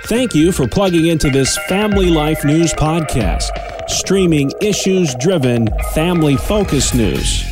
Thank you for plugging into this Family Life News podcast, streaming issues-driven, family-focused news.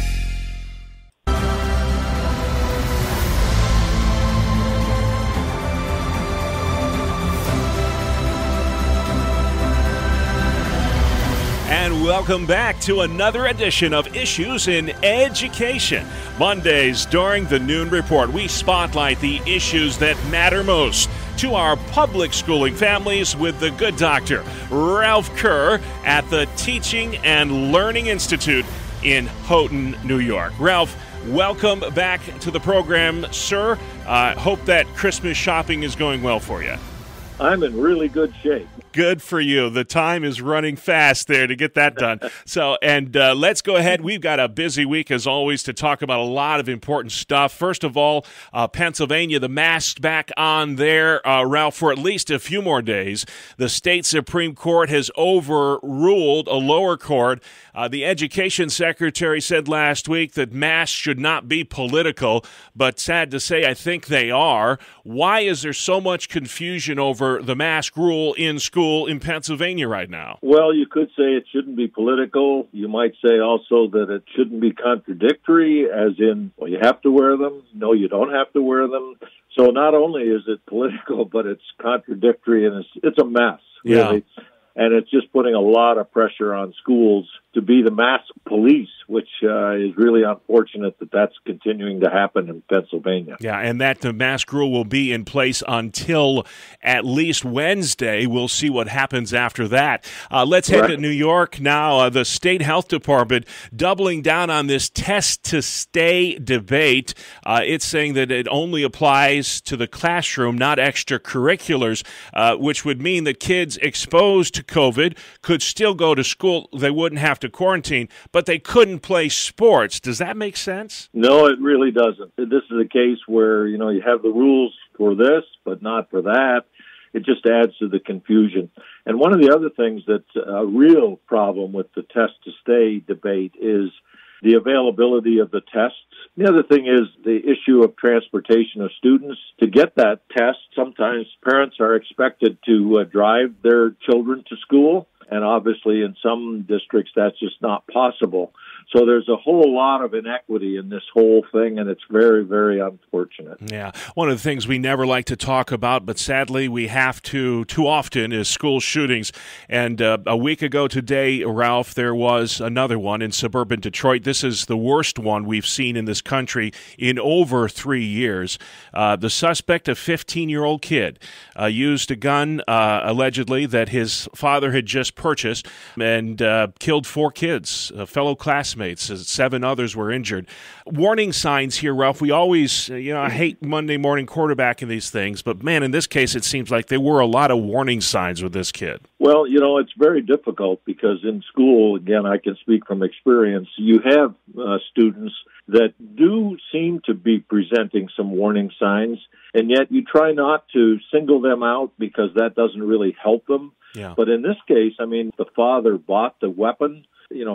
And welcome back to another edition of Issues in Education. Mondays during the Noon Report, we spotlight the issues that matter most to our public schooling families with the good doctor, Ralph Kerr, at the Teaching and Learning Institute in Houghton, New York. Ralph, welcome back to the program, sir. Hope that Christmas shopping is going well for you. I'm in really good shape. Good for you. The time is running fast there to get that done. Let's go ahead. We've got a busy week, as always, to talk about a lot of important stuff. First of all, Pennsylvania, the mask back on there, Ralph, for at least a few more days. The state Supreme Court has overruled a lower court. The education secretary said last week that masks should not be political, but sad to say, I think they are. Why is there so much confusion over the mask rule in school in Pennsylvania right now? Well, you could say it shouldn't be political. You might say also that it shouldn't be contradictory, as in, well, you have to wear them. No, you don't have to wear them. So not only is it political, but it's contradictory, and it's a mess, really. Yeah. And it's just putting a lot of pressure on schools to be the mask police, which is really unfortunate that that's continuing to happen in Pennsylvania. Yeah, and that the mask rule will be in place until at least Wednesday. We'll see what happens after that. Let's head to New York now. The State Health Department doubling down on this test-to-stay debate. It's saying that it only applies to the classroom, not extracurriculars, which would mean that kids exposed to COVID could still go to school. They wouldn't have to quarantine, but they couldn't play sports. Does that make sense? No, it really doesn't. This is a case where, you have the rules for this, but not for that. It just adds to the confusion. And one of the other things that's a real problem with the test-to-stay debate is the availability of the tests. The other thing is the issue of transportation of students. To get that test, sometimes parents are expected to drive their children to school, and obviously in some districts that's just not possible. So there's a whole lot of inequity in this whole thing, and it's very, very unfortunate. Yeah. One of the things we never like to talk about, but sadly we have to too often, is school shootings. And a week ago today, Ralph, there was another one in suburban Detroit. This is the worst one we've seen in this country in over 3 years. The suspect, a 15-year-old kid, used a gun, allegedly, that his father had just purchased, and killed 4 kids, fellow classmates. 7 others were injured. Warning signs here, Ralph. We always, I hate Monday morning quarterbacking these things, but man, in this case, it seems like there were a lot of warning signs with this kid. Well, it's very difficult because in school, again, I can speak from experience, you have students that do seem to be presenting some warning signs, and yet you try not to single them out because that doesn't really help them. Yeah. But in this case, the father bought the weapon.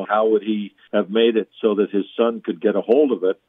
How would he have made it so that his son could get a hold of it?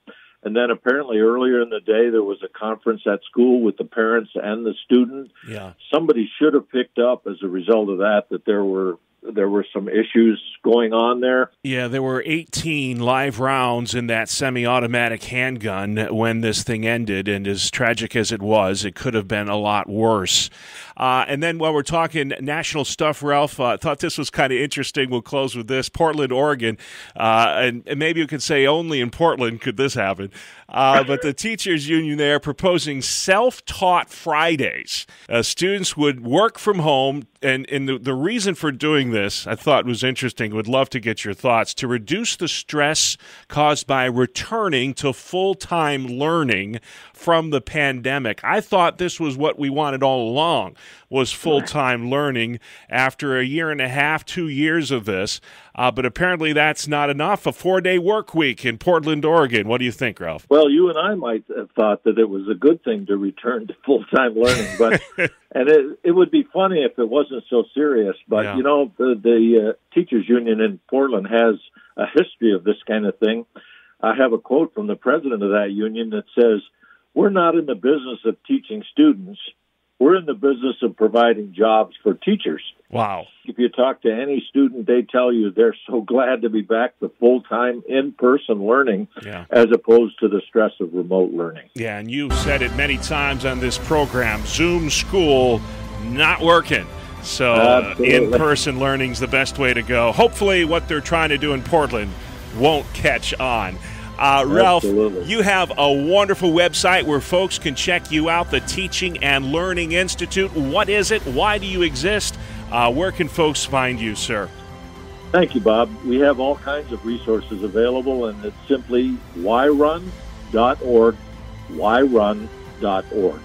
And then apparently earlier in the day, there was a conference at school with the parents and the student. Yeah. Somebody should have picked up as a result of that there were some issues going on there. Yeah, there were 18 live rounds in that semi-automatic handgun when this thing ended, and as tragic as it was, it could have been a lot worse. And then while we're talking national stuff, Ralph, I thought this was kind of interesting. We'll close with this. Portland, Oregon, and maybe you could say only in Portland could this happen, but the teachers union there proposing self-taught Fridays. Students would work from home, and the reason for doing this, I thought was interesting. Would love to get your thoughts. To reduce the stress caused by returning to full-time learning from the pandemic. I thought this was what we wanted all along, was full-time learning after a year and a half, 2 years of this. But apparently that's not enough. A 4-day work week in Portland, Oregon. What do you think, Ralph? Well, you and I might have thought that it was a good thing to return to full-time learning, but and it would be funny if it wasn't so serious. But, yeah. The teachers union in Portland has a history of this kind of thing. I have a quote from the president of that union that says, "We're not in the business of teaching students. we're in the business of providing jobs for teachers. Wow. If you talk to any student, they tell you they're so glad to be back to full-time in-person learning as opposed to the stress of remote learning. Yeah, and you've said it many times on this program, Zoom school not working. So in-person learning's the best way to go. Hopefully what they're trying to do in Portland won't catch on. Ralph, you have a wonderful website where folks can check you out, the Teaching and Learning Institute. What is it? Why do you exist? Where can folks find you, sir? Thank you, Bob. We have all kinds of resources available, and it's simply yrun.org, yrun.org.